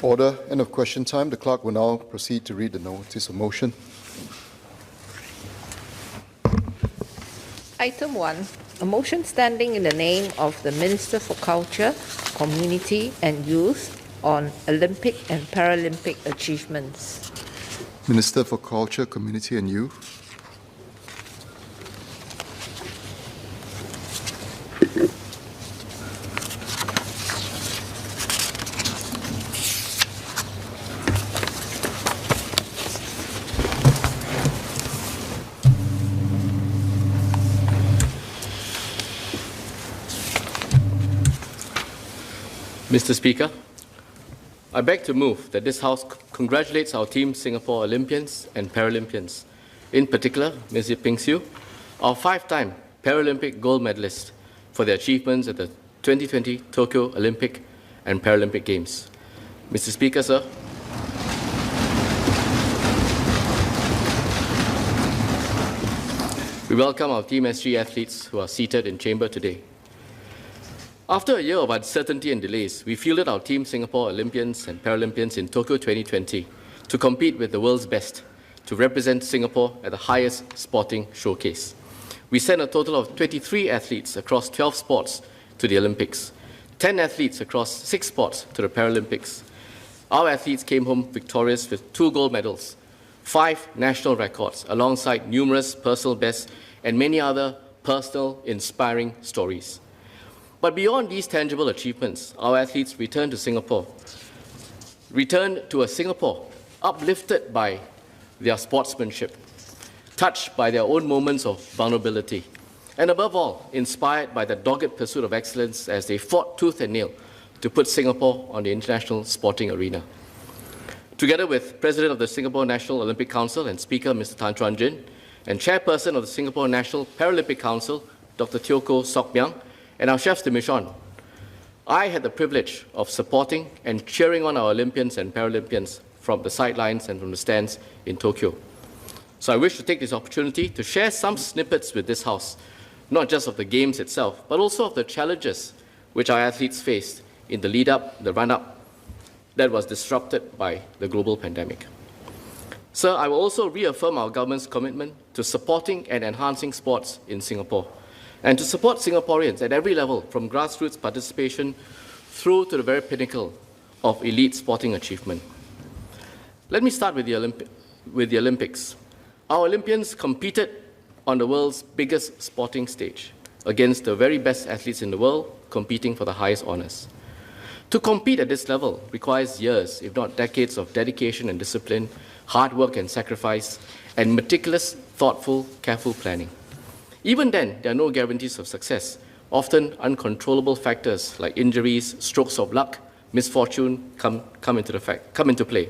Order. End of question time. The clerk will now proceed to read the notice of motion. Item 1. A motion standing in the name of the Minister for Culture, Community and Youth on Olympic and Paralympic achievements. Minister for Culture, Community and Youth. Mr. Speaker, I beg to move that this House congratulates our Team Singapore Olympians and Paralympians, in particular Ms. Yip Ping Siu, our 5-time Paralympic gold medalist, for their achievements at the 2020 Tokyo Olympic and Paralympic Games. Mr. Speaker, sir. We welcome our Team SG athletes who are seated in chamber today. After a year of uncertainty and delays, we fielded our Team Singapore Olympians and Paralympians in Tokyo 2020 to compete with the world's best, to represent Singapore at the highest sporting showcase. We sent a total of 23 athletes across 12 sports to the Olympics, 10 athletes across 6 sports to the Paralympics. Our athletes came home victorious with 2 gold medals, 5 national records, alongside numerous personal bests and many other personal, inspiring stories. But beyond these tangible achievements, our athletes returned to Singapore, returned to a Singapore uplifted by their sportsmanship, touched by their own moments of vulnerability, and above all, inspired by the dogged pursuit of excellence as they fought tooth and nail to put Singapore on the international sporting arena. Together with President of the Singapore National Olympic Council and Speaker Mr. Tan Chuan Jin, and Chairperson of the Singapore National Paralympic Council, Dr. Teo Koh Sok Myang, and our chefs de mission, I had the privilege of supporting and cheering on our Olympians and Paralympians from the sidelines and from the stands in Tokyo. So I wish to take this opportunity to share some snippets with this House, not just of the Games itself, but also of the challenges which our athletes faced in the lead-up, the run-up, that was disrupted by the global pandemic. Sir, I will also reaffirm our government's commitment to supporting and enhancing sports in Singapore, and to support Singaporeans at every level, from grassroots participation through to the very pinnacle of elite sporting achievement. Let me start with the Olympics. Our Olympians competed on the world's biggest sporting stage against the very best athletes in the world, competing for the highest honours. To compete at this level requires years, if not decades, of dedication and discipline, hard work and sacrifice, and meticulous, thoughtful, careful planning. Even then, there are no guarantees of success. Often, uncontrollable factors like injuries, strokes of luck, misfortune come into play.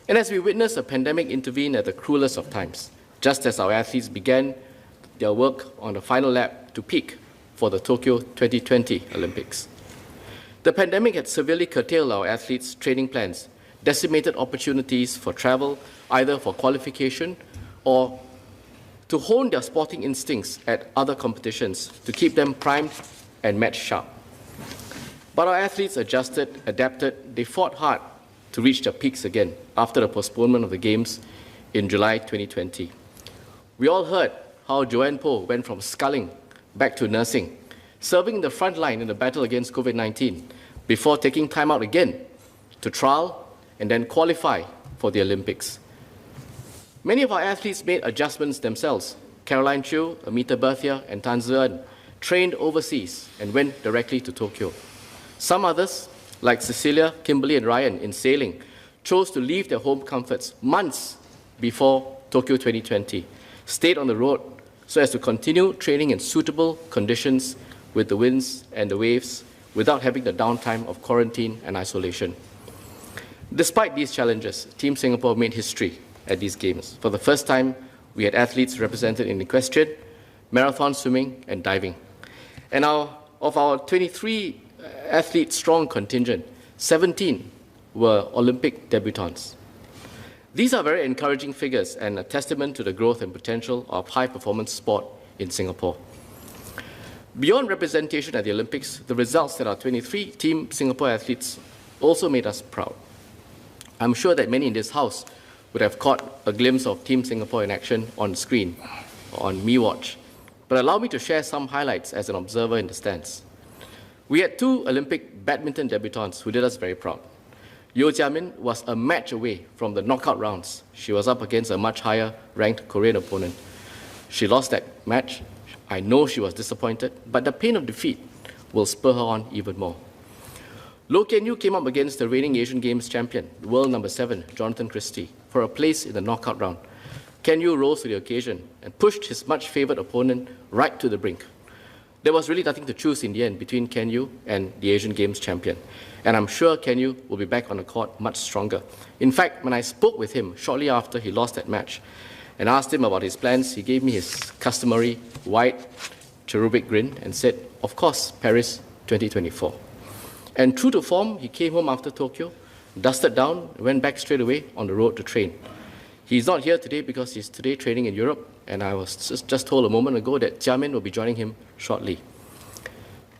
And as we witness a pandemic intervene at the cruelest of times, just as our athletes began their work on the final lap to peak for the Tokyo 2020 Olympics. The pandemic had severely curtailed our athletes' training plans, decimated opportunities for travel, either for qualification or to hone their sporting instincts at other competitions to keep them primed and match sharp. But our athletes adjusted, adapted, they fought hard to reach their peaks again after the postponement of the Games in July 2020. We all heard how Joanne Poh went from sculling back to nursing, serving the front line in the battle against COVID-19, before taking time out again to trial and then qualify for the Olympics. Many of our athletes made adjustments themselves. Caroline Chiu, Amita Berthia, and Tan Zhen trained overseas and went directly to Tokyo. Some others, like Cecilia, Kimberly, and Ryan in sailing, chose to leave their home comforts months before Tokyo 2020, stayed on the road so as to continue training in suitable conditions with the winds and the waves without having the downtime of quarantine and isolation. Despite these challenges, Team Singapore made history at these Games. For the first time, we had athletes represented in equestrian, marathon swimming, and diving. And of our 23 athlete-strong contingent, 17 were Olympic debutants. These are very encouraging figures and a testament to the growth and potential of high-performance sport in Singapore. Beyond representation at the Olympics, the results that our 23 Team Singapore athletes also made us proud. I'm sure that many in this house would have caught a glimpse of Team Singapore in action on screen, on MeWatch. But allow me to share some highlights as an observer in the stands. We had 2 Olympic badminton debutants who did us very proud. Yeo Jia-min was a match away from the knockout rounds. She was up against a much higher-ranked Korean opponent. She lost that match. I know she was disappointed, but the pain of defeat will spur her on even more. Loh Kian Yew came up against the reigning Asian Games champion, world number 7, Jonathan Christie, for a place in the knockout round. Kian Yew rose to the occasion and pushed his much-favoured opponent right to the brink. There was really nothing to choose in the end between Kian Yew and the Asian Games champion. And I'm sure Kian Yew will be back on the court much stronger. In fact, when I spoke with him shortly after he lost that match and asked him about his plans, he gave me his customary white, cherubic grin and said, of course, Paris 2024. And true to form, he came home after Tokyo, dusted down, and went back straight away on the road to train. He's not here today because he's today training in Europe, and I was just told a moment ago that Jia-min will be joining him shortly.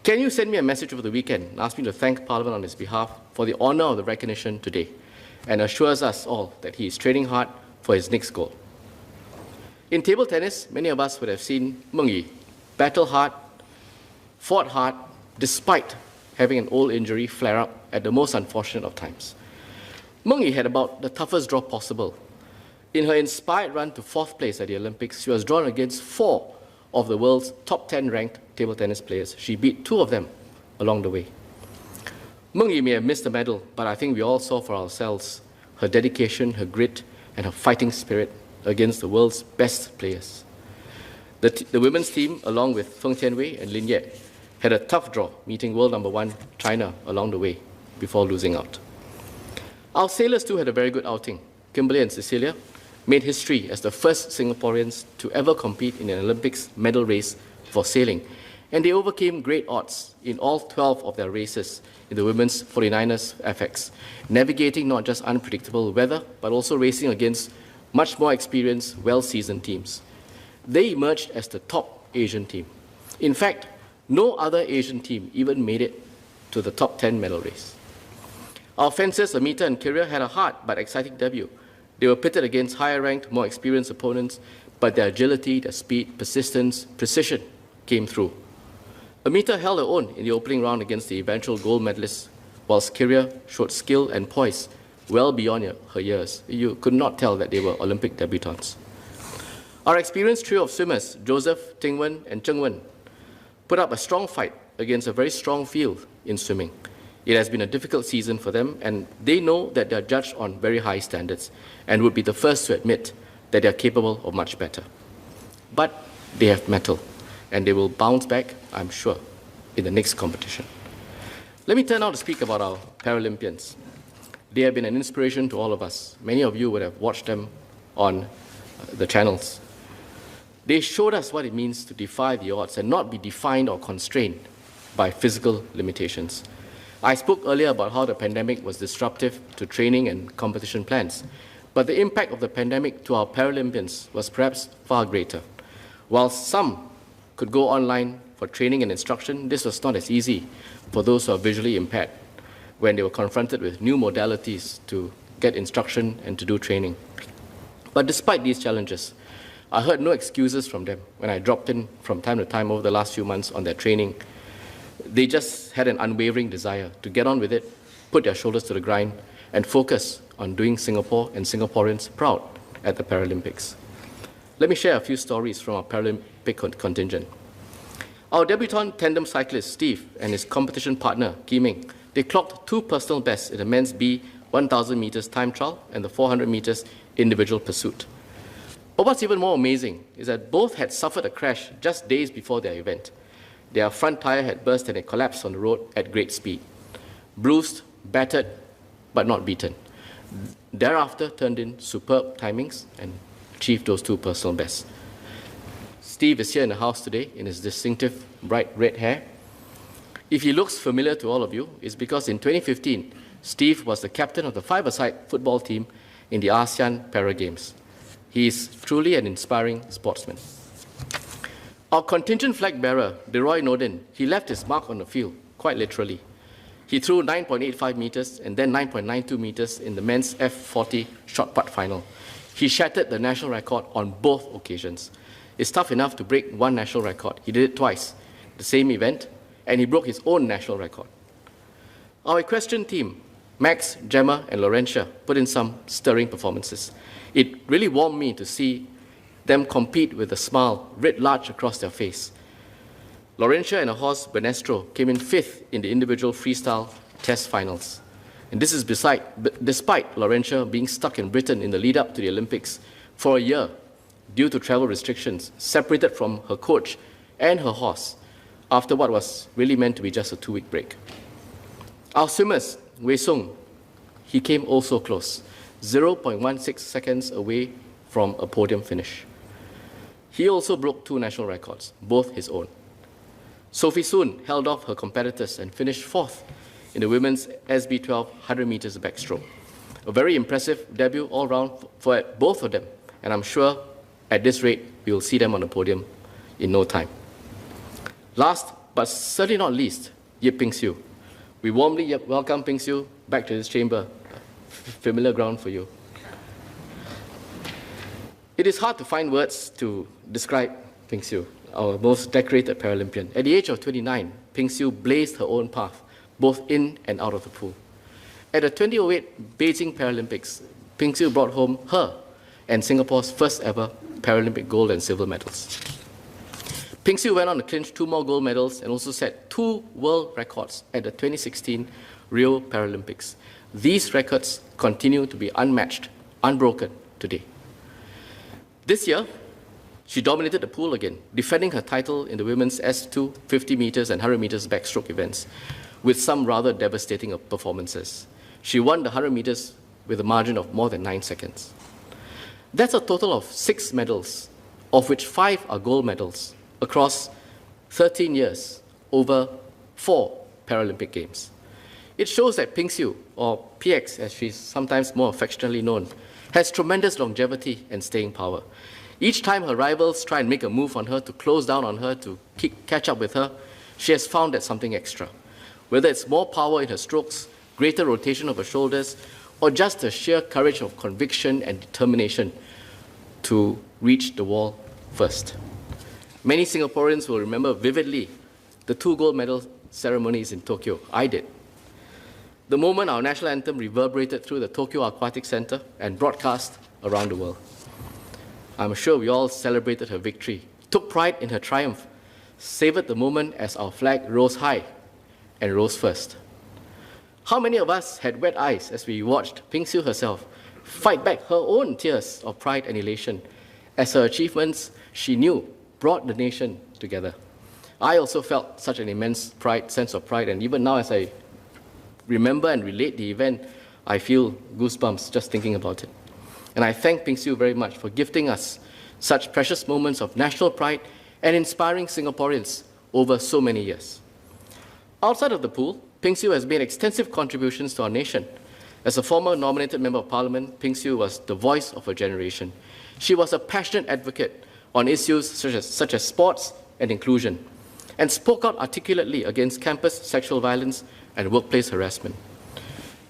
Can you send me a message over the weekend and ask me to thank Parliament on his behalf for the honour of the recognition today, and assures us all that he is training hard for his next goal. In table tennis, many of us would have seen Meng Yi battle hard, fought hard, despite having an old injury flare up at the most unfortunate of times. Meng Yi had about the toughest draw possible. In her inspired run to 4th place at the Olympics, she was drawn against 4 of the world's top 10 ranked table tennis players. She beat 2 of them along the way. Meng Yi may have missed the medal, but I think we all saw for ourselves her dedication, her grit, and her fighting spirit against the world's best players. The women's team, along with Feng Tianwei and Lin Ye, had a tough draw, meeting world number 1 China along the way before losing out. Our sailors too had a very good outing. Kimberly and Cecilia made history as the first Singaporeans to ever compete in an Olympics medal race for sailing, and they overcame great odds in all 12 of their races in the women's 49ers FX, navigating not just unpredictable weather, but also racing against much more experienced, well-seasoned teams. They emerged as the top Asian team. In fact, no other Asian team even made it to the top 10 medal race. Our fencers, Amita and Kyria, had a hard but exciting debut. They were pitted against higher-ranked, more experienced opponents, but their agility, their speed, persistence, precision came through. Amita held her own in the opening round against the eventual gold medalist, whilst Kyria showed skill and poise well beyond her years. You could not tell that they were Olympic debutants. Our experienced trio of swimmers, Joseph, Ting Wen, and Cheng Wen, put up a strong fight against a very strong field in swimming. It has been a difficult season for them, and they know that they are judged on very high standards and would be the first to admit that they are capable of much better. But they have mettle, and they will bounce back, I'm sure, in the next competition. Let me turn now to speak about our Paralympians. They have been an inspiration to all of us. Many of you would have watched them on the channels. They showed us what it means to defy the odds and not be defined or constrained by physical limitations. I spoke earlier about how the pandemic was disruptive to training and competition plans, but the impact of the pandemic to our Paralympians was perhaps far greater. While some could go online for training and instruction, this was not as easy for those who are visually impaired when they were confronted with new modalities to get instruction and to do training. But despite these challenges, I heard no excuses from them when I dropped in from time to time over the last few months on their training. They just had an unwavering desire to get on with it, put their shoulders to the grind, and focus on doing Singapore and Singaporeans proud at the Paralympics. Let me share a few stories from our Paralympic contingent. Our debutant tandem cyclist, Steve, and his competition partner, Ki Ming, they clocked 2 personal bests in the men's B 1,000 meters time trial and the 400 meters individual pursuit. But what's even more amazing is that both had suffered a crash just days before their event. Their front tire had burst and it collapsed on the road at great speed. Bruised, battered, but not beaten. Thereafter turned in superb timings and achieved those 2 personal bests. Steve is here in the house today in his distinctive bright red hair. If he looks familiar to all of you, it's because in 2015, Steve was the captain of the 5-a-side football team in the ASEAN Para Games. He is truly an inspiring sportsman. Our contingent flag bearer, Deroy Nodin, he left his mark on the field, quite literally. He threw 9.85 meters and then 9.92 meters in the men's F40 shot put final. He shattered the national record on both occasions. It's tough enough to break one national record. He did it twice, the same event, and he broke his own national record. Our equestrian team, Max, Gemma, and Laurentia, put in some stirring performances. It really warmed me to see them compete with a smile writ large across their face. Laurentia and her horse, Benestro, came in 5th in the individual freestyle test finals. And this is despite Laurentia being stuck in Britain in the lead-up to the Olympics for a year due to travel restrictions, separated from her coach and her horse after what was really meant to be just a 2-week break. Our swimmers, Wei Sung, he came also close, 0.16 seconds away from a podium finish. He also broke 2 national records, both his own. Sophie Soon held off her competitors and finished 4th in the women's SB12 100 meters backstroke. A very impressive debut all round for both of them, and I'm sure at this rate we will see them on the podium in no time. Last but certainly not least, Yip Ping Siu. We warmly welcome Ping Siu back to this chamber, familiar ground for you. It is hard to find words to describe Ping Siu, our most decorated Paralympian. At the age of 29, Ping Siu blazed her own path, both in and out of the pool. At the 2008 Beijing Paralympics, Ping Siu brought home her and Singapore's first ever Paralympic gold and silver medals. Ping Siu went on to clinch 2 more gold medals and also set 2 world records at the 2016 Rio Paralympics. These records continue to be unmatched, unbroken today. This year, she dominated the pool again, defending her title in the women's S2 50 meters and 100 meters backstroke events with some rather devastating performances. She won the 100 meters with a margin of more than 9 seconds. That's a total of 6 medals, of which 5 are gold medals across 13 years over 4 Paralympic Games. It shows that Ping Siu, or PX as she's sometimes more affectionately known, has tremendous longevity and staying power. Each time her rivals try and make a move on her to close down on her, to catch up with her, she has found that something extra. Whether it's more power in her strokes, greater rotation of her shoulders, or just the sheer courage of conviction and determination to reach the wall first. Many Singaporeans will remember vividly the 2 gold medal ceremonies in Tokyo. I did. The moment our national anthem reverberated through the Tokyo Aquatic Center and broadcast around the world. I'm sure we all celebrated her victory, took pride in her triumph, savored the moment as our flag rose high and rose first. How many of us had wet eyes as we watched Ping Siu herself fight back her own tears of pride and elation as her achievements, she knew, brought the nation together. I also felt such an immense sense of pride, and even now as I remember and relate the event, I feel goosebumps just thinking about it. And I thank Ping Siu very much for gifting us such precious moments of national pride and inspiring Singaporeans over so many years. Outside of the pool, Ping Siu has made extensive contributions to our nation. As a former nominated Member of Parliament, Ping Siu was the voice of her generation. She was a passionate advocate on issues such as sports and inclusion, and spoke out articulately against campus sexual violence and workplace harassment.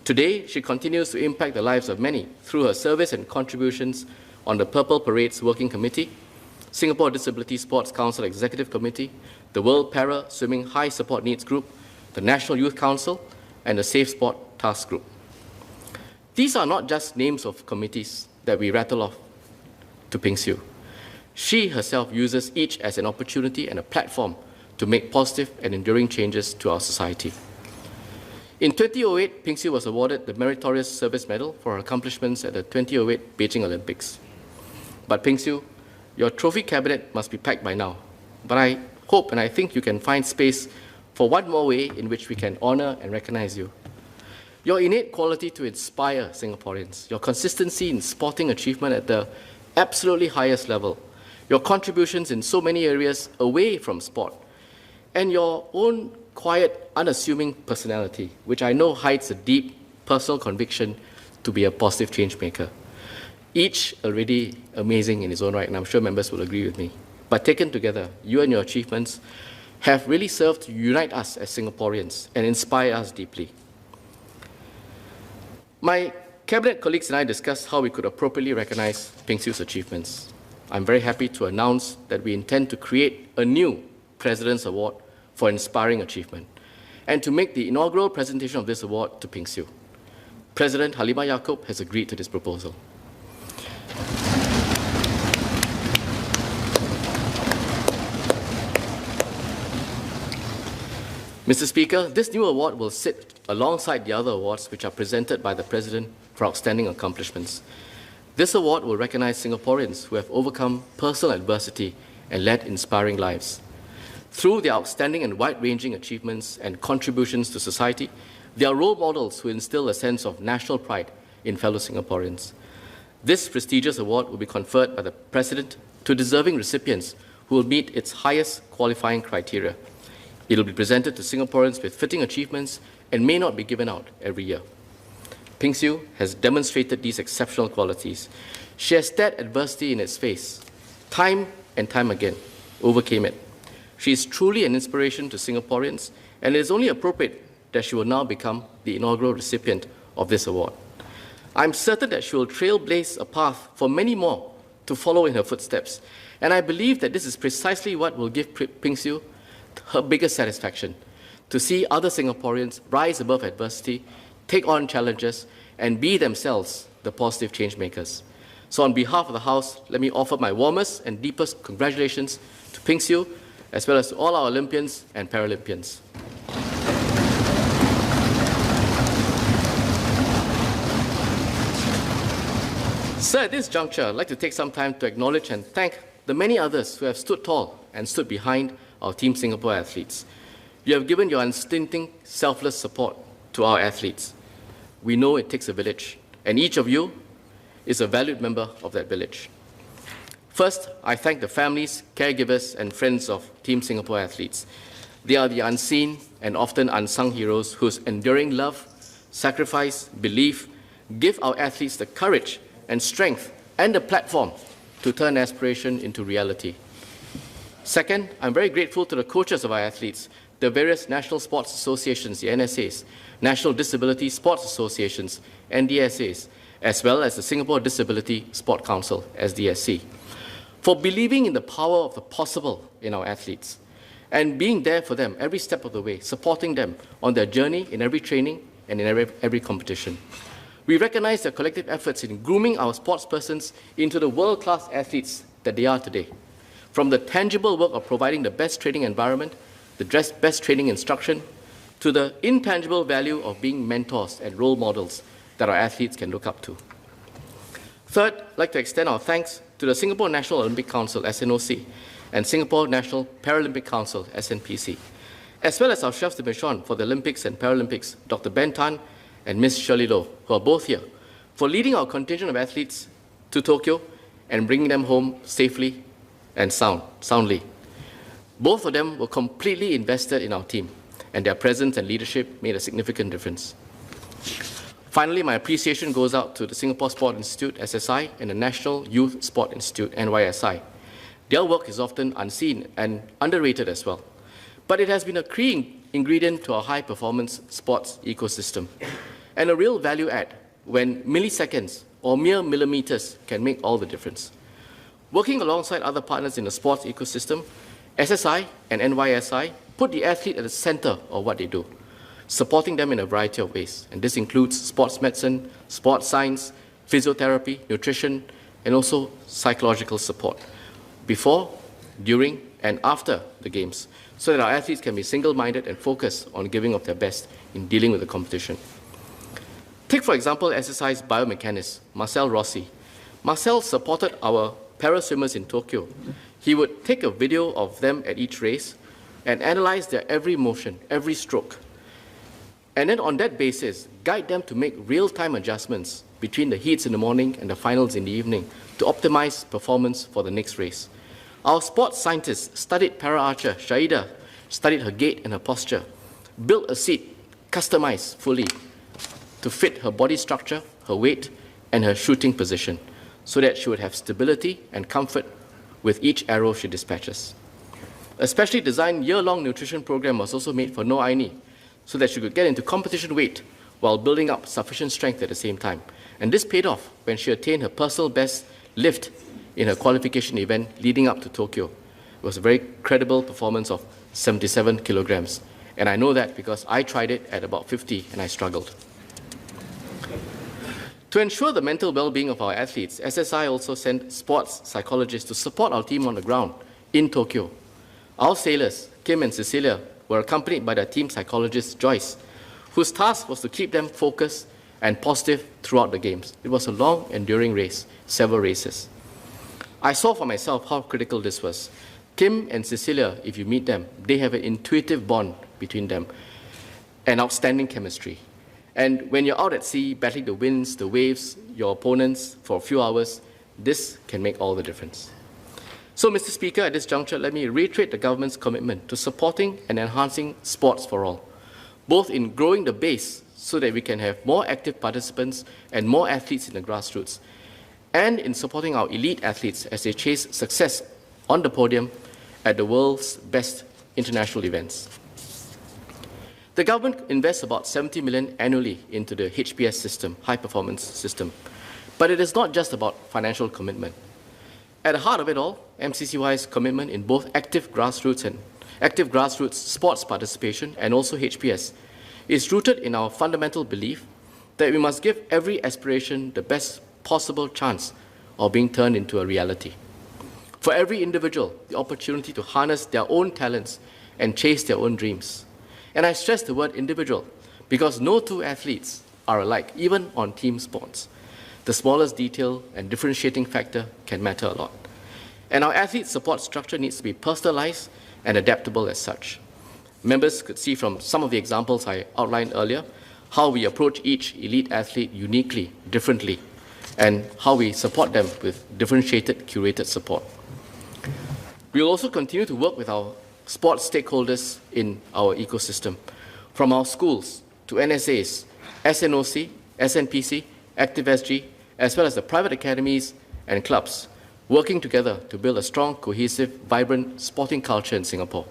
Today, she continues to impact the lives of many through her service and contributions on the Purple Parade's Working Committee, Singapore Disability Sports Council Executive Committee, the World Para Swimming High Support Needs Group, the National Youth Council, and the Safe Sport Task Group. These are not just names of committees that we rattle off to Ping Siu. She herself uses each as an opportunity and a platform to make positive and enduring changes to our society. In 2008, Ping Siu was awarded the Meritorious Service Medal for her accomplishments at the 2008 Beijing Olympics. But Ping Siu, your trophy cabinet must be packed by now. But I hope and I think you can find space for one more way in which we can honor and recognize you. Your innate quality to inspire Singaporeans, your consistency in sporting achievement at the absolutely highest level, your contributions in so many areas away from sport, and your own quiet, unassuming personality, which I know hides a deep personal conviction to be a positive change maker. Each already amazing in its own right, and I'm sure members will agree with me. But taken together, you and your achievements have really served to unite us as Singaporeans and inspire us deeply. My Cabinet colleagues and I discussed how we could appropriately recognize Ping Siu's achievements. I'm very happy to announce that we intend to create a new President's Award for Inspiring Achievement and to make the inaugural presentation of this award to Ping Siu. President Halimah Yacob has agreed to this proposal. Mr. Speaker, this new award will sit alongside the other awards which are presented by the President for outstanding accomplishments. This award will recognize Singaporeans who have overcome personal adversity and led inspiring lives. Through their outstanding and wide-ranging achievements and contributions to society, they are role models who instill a sense of national pride in fellow Singaporeans. This prestigious award will be conferred by the President to deserving recipients who will meet its highest qualifying criteria. It will be presented to Singaporeans with fitting achievements and may not be given out every year. Ping Siu has demonstrated these exceptional qualities. She has stared adversity in its face, time and time again, overcame it. She is truly an inspiration to Singaporeans, and it is only appropriate that she will now become the inaugural recipient of this award. I'm certain that she will trailblaze a path for many more to follow in her footsteps, and I believe that this is precisely what will give Ping Siu her biggest satisfaction, to see other Singaporeans rise above adversity, take on challenges, and be themselves the positive change makers. So on behalf of the House, let me offer my warmest and deepest congratulations to Ping Siu, as well as to all our Olympians and Paralympians. So at this juncture, I'd like to take some time to acknowledge and thank the many others who have stood tall and stood behind our Team Singapore athletes. You have given your unstinting, selfless support to our athletes. We know it takes a village, and each of you is a valued member of that village. First, I thank the families, caregivers, and friends of Team Singapore athletes. They are the unseen and often unsung heroes whose enduring love, sacrifice, belief give our athletes the courage and strength and the platform to turn aspiration into reality. Second, I'm very grateful to the coaches of our athletes, the various national sports associations, the NSAs, National Disability Sports Associations, NDSAs, as well as the Singapore Disability Sport Council, SDSC, for believing in the power of the possible in our athletes and being there for them every step of the way, supporting them on their journey in every training and in every competition. We recognize their collective efforts in grooming our sportspersons into the world-class athletes that they are today. From the tangible work of providing the best training environment, the best training instruction, to the intangible value of being mentors and role models that our athletes can look up to. Third, I'd like to extend our thanks to the Singapore National Olympic Council, SNOC, and Singapore National Paralympic Council, SNPC, as well as our chefs de mission for the Olympics and Paralympics, Dr. Ben Tan and Ms. Shirley Loh, who are both here, for leading our contingent of athletes to Tokyo and bringing them home safely and soundly. Both of them were completely invested in our team, and their presence and leadership made a significant difference. Finally, my appreciation goes out to the Singapore Sport Institute, SSI, and the National Youth Sport Institute, NYSI. Their work is often unseen and underrated as well, but it has been a key ingredient to our high-performance sports ecosystem, and a real value add when milliseconds or mere millimeters can make all the difference. Working alongside other partners in the sports ecosystem, SSI and NYSI put the athlete at the center of what they do, supporting them in a variety of ways. And this includes sports medicine, sports science, physiotherapy, nutrition, and also psychological support before, during, and after the Games, so that our athletes can be single-minded and focused on giving of their best in dealing with the competition. Take, for example, SSI's biomechanist, Marcel Rossi. Marcel supported our para-swimmers in Tokyo. He would take a video of them at each race and analyze their every motion, every stroke. And then on that basis, guide them to make real-time adjustments between the heats in the morning and the finals in the evening to optimize performance for the next race. Our sports scientists studied para-archer Shaida, studied her gait and her posture, built a seat customized fully to fit her body structure, her weight, and her shooting position, so that she would have stability and comfort with each arrow she dispatches. A specially designed year-long nutrition program was also made for No Aini, so that she could get into competition weight while building up sufficient strength at the same time. And this paid off when she attained her personal best lift in her qualification event leading up to Tokyo. It was a very credible performance of 77 kilograms. And I know that because I tried it at about 50 and I struggled. To ensure the mental well-being of our athletes, SSI also sent sports psychologists to support our team on the ground in Tokyo. Our sailors, Kim and Cecilia, were accompanied by their team psychologist, Joyce, whose task was to keep them focused and positive throughout the games. It was a long, enduring race, several races. I saw for myself how critical this was. Kim and Cecilia, if you meet them, they have an intuitive bond between them, an outstanding chemistry. And when you're out at sea, battling the winds, the waves, your opponents for a few hours, this can make all the difference. So, Mr. Speaker, at this juncture, let me reiterate the government's commitment to supporting and enhancing sports for all, both in growing the base so that we can have more active participants and more athletes in the grassroots, and in supporting our elite athletes as they chase success on the podium at the world's best international events. The government invests about 70 million annually into the HPS system, high performance system. But it is not just about financial commitment. At the heart of it all, MCCY's commitment in both active grassroots sports participation and also HPS is rooted in our fundamental belief that we must give every aspiration the best possible chance of being turned into a reality. For every individual, the opportunity to harness their own talents and chase their own dreams. And I stress the word individual because no two athletes are alike, even on team sports. The smallest detail and differentiating factor can matter a lot. And our athlete support structure needs to be personalized and adaptable as such. Members could see from some of the examples I outlined earlier how we approach each elite athlete uniquely, differently, and how we support them with differentiated, curated support. We will also continue to work with our sports stakeholders in our ecosystem, from our schools to NSAs, SNOC, SNPC, ActiveSG, as well as the private academies and clubs, working together to build a strong, cohesive, vibrant sporting culture in Singapore.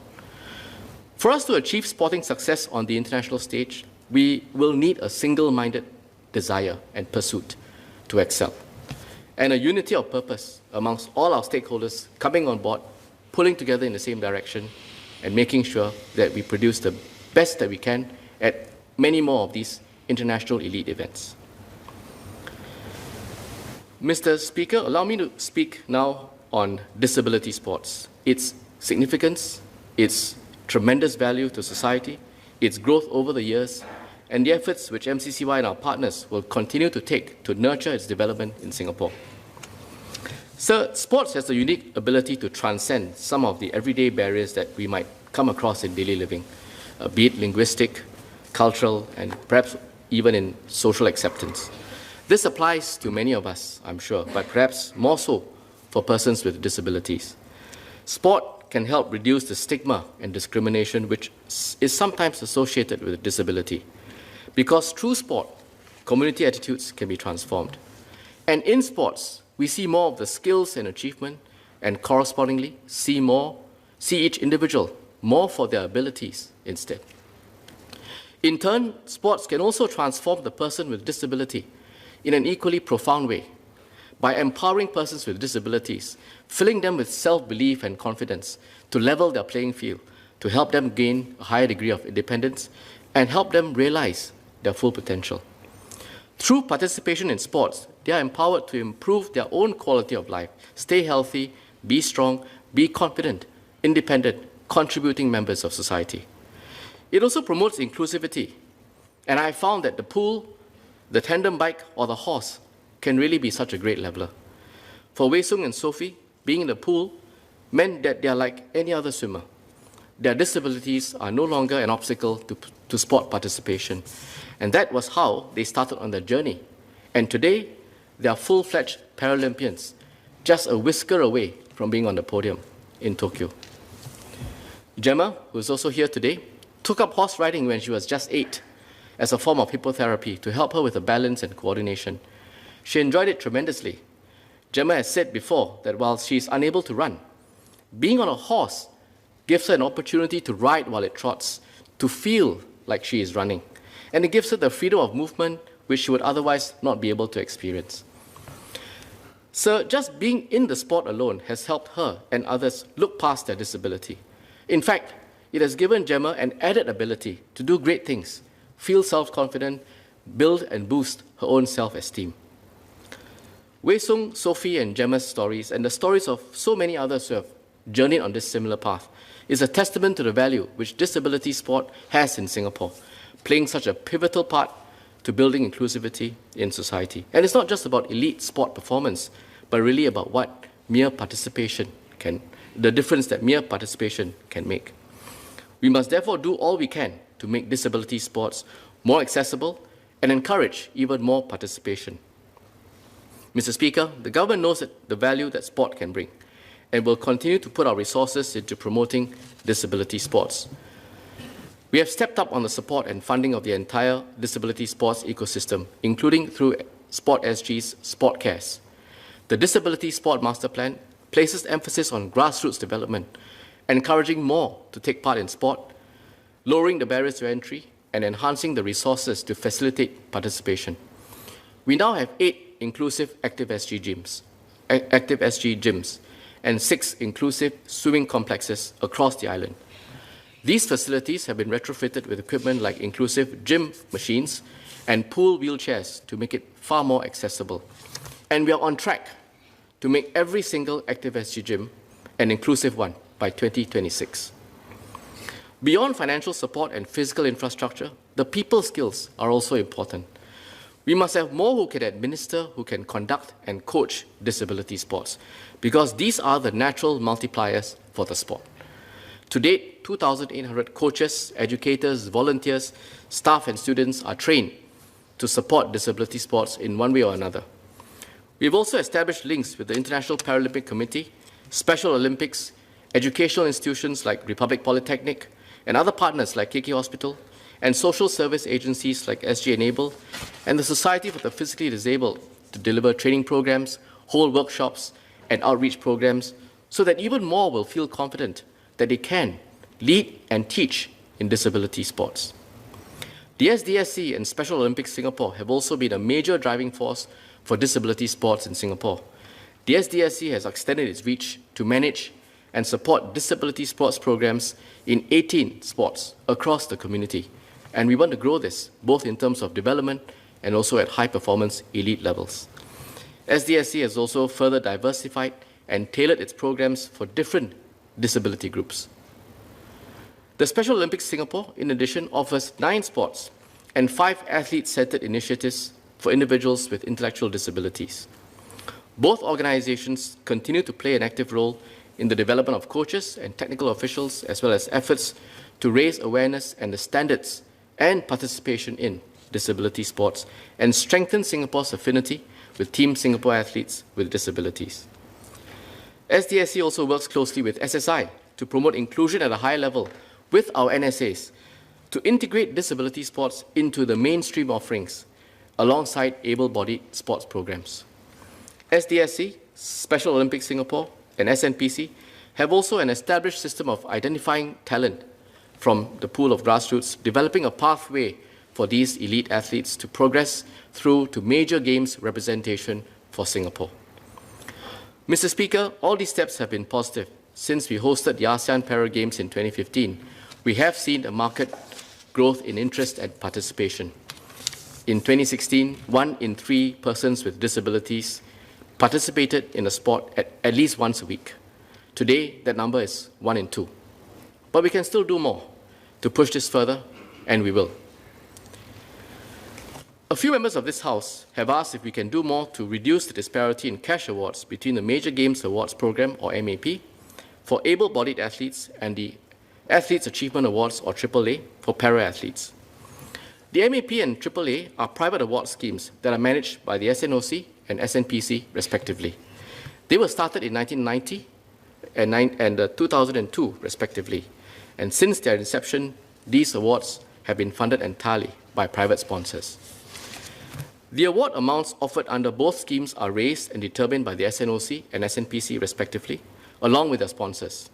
For us to achieve sporting success on the international stage, we will need a single-minded desire and pursuit to excel, and a unity of purpose amongst all our stakeholders coming on board, pulling together in the same direction, and making sure that we produce the best that we can at many more of these international elite events. Mr. Speaker, allow me to speak now on disability sports, its significance, its tremendous value to society, its growth over the years, and the efforts which MCCY and our partners will continue to take to nurture its development in Singapore. Sir, sports has the unique ability to transcend some of the everyday barriers that we might come across in daily living, be it linguistic, cultural, and perhaps even in social acceptance. This applies to many of us, I'm sure, but perhaps more so for persons with disabilities. Sport can help reduce the stigma and discrimination which is sometimes associated with disability. Because through sport, community attitudes can be transformed. And in sports, we see more of the skills and achievement, and correspondingly see each individual more for their abilities instead. In turn, sports can also transform the person with disability in an equally profound way by empowering persons with disabilities, filling them with self-belief and confidence to level their playing field, to help them gain a higher degree of independence and help them realize their full potential. Through participation in sports, they are empowered to improve their own quality of life, stay healthy, be strong, be confident, independent, contributing members of society. It also promotes inclusivity, and I found that the pool, the tandem bike, or the horse can really be such a great leveler. For Wei Sung and Sophie, being in the pool meant that they are like any other swimmer. Their disabilities are no longer an obstacle to sport participation. And that was how they started on their journey. And today, they are full-fledged Paralympians, just a whisker away from being on the podium in Tokyo. Gemma, who is also here today, took up horse riding when she was just 8 as a form of hippotherapy to help her with her balance and coordination. She enjoyed it tremendously. Gemma has said before that while she is unable to run, being on a horse gives her an opportunity to ride while it trots, to feel like she is running. And it gives her the freedom of movement which she would otherwise not be able to experience. So just being in the sport alone has helped her and others look past their disability. In fact, it has given Gemma an added ability to do great things, feel self-confident, build and boost her own self-esteem. Wei Sung, Sophie and Gemma's stories, and the stories of so many others who have journeyed on this similar path, is a testament to the value which disability sport has in Singapore, playing such a pivotal part to building inclusivity in society. And it's not just about elite sport performance, but really about what mere participation the difference that mere participation can make. We must therefore do all we can to make disability sports more accessible and encourage even more participation. Mr. Speaker, the government knows the value that sport can bring and will continue to put our resources into promoting disability sports. We have stepped up on the support and funding of the entire disability sports ecosystem, including through Sport SG's Sport Cares. The Disability Sport Master Plan places emphasis on grassroots development, encouraging more to take part in sport, lowering the barriers to entry, and enhancing the resources to facilitate participation. We now have 8 inclusive Active SG gyms, and 6 inclusive swimming complexes across the island. These facilities have been retrofitted with equipment like inclusive gym machines and pool wheelchairs to make it far more accessible. And we are on track to make every single Active SG gym an inclusive one by 2026. Beyond financial support and physical infrastructure, the people skills are also important. We must have more who can administer, who can conduct and coach disability sports, because these are the natural multipliers for the sport. To date, 2,800 coaches, educators, volunteers, staff and students are trained to support disability sports in one way or another. We have also established links with the International Paralympic Committee, Special Olympics, educational institutions like Republic Polytechnic, and other partners like KK Hospital, and social service agencies like SG Enable, and the Society for the Physically Disabled to deliver training programs, hold workshops, and outreach programs, so that even more will feel confident that they can lead and teach in disability sports. The SDSC and Special Olympics Singapore have also been a major driving force for disability sports in Singapore. The SDSC has extended its reach to manage and support disability sports programs in 18 sports across the community. And we want to grow this, both in terms of development and also at high-performance elite levels. SDSC has also further diversified and tailored its programs for different disability groups. The Special Olympics Singapore, in addition, offers 9 sports and 5 athlete-centered initiatives for individuals with intellectual disabilities. Both organizations continue to play an active role in the development of coaches and technical officials, as well as efforts to raise awareness and the standards and participation in disability sports and strengthen Singapore's affinity with Team Singapore athletes with disabilities. SDSC also works closely with SSI to promote inclusion at a high level with our NSAs to integrate disability sports into the mainstream offerings alongside able-bodied sports programs. SDSC, Special Olympics Singapore, and SNPC have also an established system of identifying talent from the pool of grassroots, developing a pathway for these elite athletes to progress through to major games representation for Singapore. Mr. Speaker, all these steps have been positive. Since we hosted the ASEAN Para Games in 2015, we have seen a marked growth in interest and participation. In 2016, 1 in 3 persons with disabilities participated in a sport at least once a week. Today, that number is 1 in 2. But we can still do more to push this further, and we will. A few members of this House have asked if we can do more to reduce the disparity in cash awards between the Major Games Awards Programme, or MAP, for able-bodied athletes and the Athletes Achievement Awards, or AAA, for para-athletes. The MAP and AAA are private award schemes that are managed by the SNOC and SNPC, respectively. They were started in 1990 and 2002, respectively. And since their inception, these awards have been funded entirely by private sponsors. The award amounts offered under both schemes are raised and determined by the SNOC and SNPC, respectively, along with their sponsors.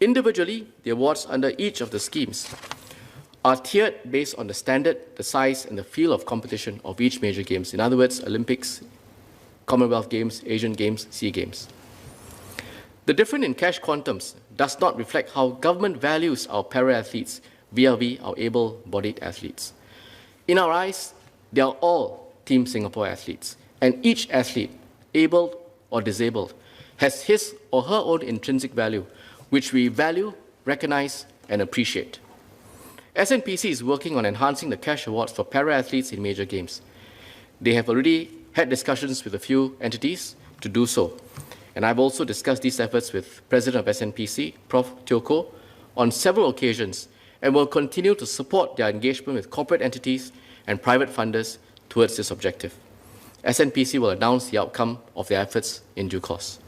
Individually, the awards under each of the schemes are tiered based on the standard, the size, and the field of competition of each major games. In other words, Olympics, Commonwealth Games, Asian Games, SEA Games. The difference in cash quantums does not reflect how government values our para-athletes vis-à-vis our able-bodied athletes. In our eyes, they are all Team Singapore athletes, and each athlete, able or disabled, has his or her own intrinsic value, which we value, recognize, and appreciate. SNPC is working on enhancing the cash awards for para-athletes in major games. They have already had discussions with a few entities to do so, and I've also discussed these efforts with President of SNPC, Prof. Teo Koh, on several occasions, and will continue to support their engagement with corporate entities and private funders towards this objective. SNPC will announce the outcome of their efforts in due course.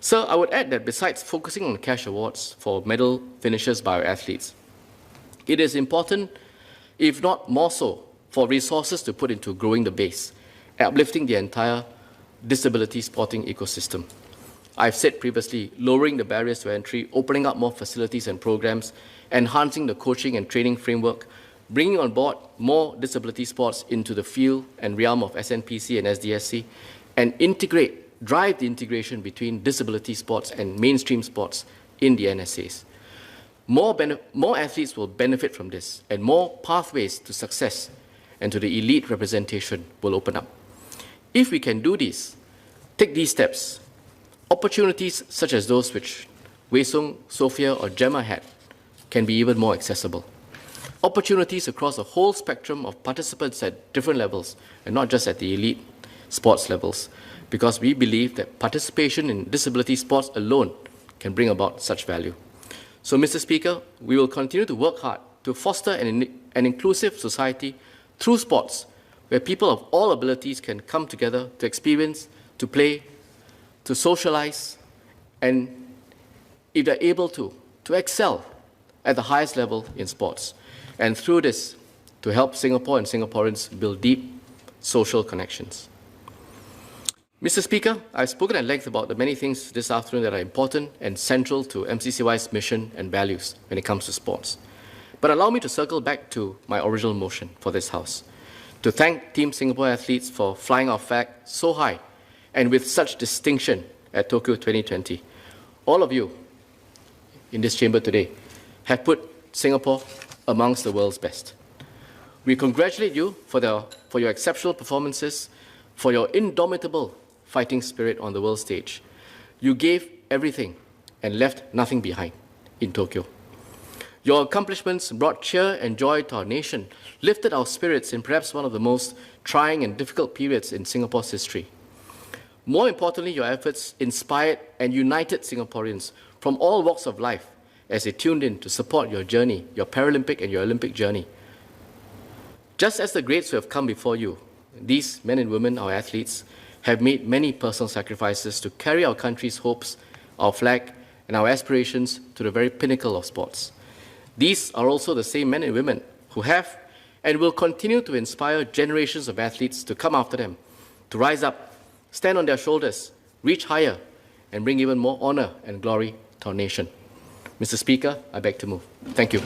Sir, I would add that besides focusing on cash awards for medal finishes by our athletes, it is important, if not more so, for resources to put into growing the base, uplifting the entire disability sporting ecosystem. I've said previously, lowering the barriers to entry, opening up more facilities and programs, enhancing the coaching and training framework, bringing on board more disability sports into the field and realm of SNPC and SDSC, and drive the integration between disability sports and mainstream sports in the NSAs. More athletes will benefit from this, and more pathways to success and to the elite representation will open up. If we can do this, take these steps, opportunities such as those which Wei Sung, Sophia, or Gemma had can be even more accessible. Opportunities across a whole spectrum of participants at different levels, and not just at the elite sports levels, because we believe that participation in disability sports alone can bring about such value. So, Mr. Speaker, we will continue to work hard to foster an inclusive society through sports, where people of all abilities can come together to experience, to play, to socialize, and if they're able to excel at the highest level in sports. And through this, to help Singapore and Singaporeans build deep social connections. Mr. Speaker, I've spoken at length about the many things this afternoon that are important and central to MCCY's mission and values when it comes to sports. But allow me to circle back to my original motion for this House, to thank Team Singapore athletes for flying our flag so high and with such distinction at Tokyo 2020. All of you in this chamber today have put Singapore amongst the world's best. We congratulate you for your exceptional performances, for your indomitable fighting spirit on the world stage. You gave everything and left nothing behind in Tokyo. Your accomplishments brought cheer and joy to our nation, lifted our spirits in perhaps one of the most trying and difficult periods in Singapore's history. More importantly, your efforts inspired and united Singaporeans from all walks of life as they tuned in to support your journey, your Paralympic and your Olympic journey. Just as the greats who have come before you, these men and women, our athletes, have made many personal sacrifices to carry our country's hopes, our flag, and our aspirations to the very pinnacle of sports. These are also the same men and women who have and will continue to inspire generations of athletes to come after them, to rise up, stand on their shoulders, reach higher, and bring even more honor and glory to our nation. Mr. Speaker, I beg to move. Thank you.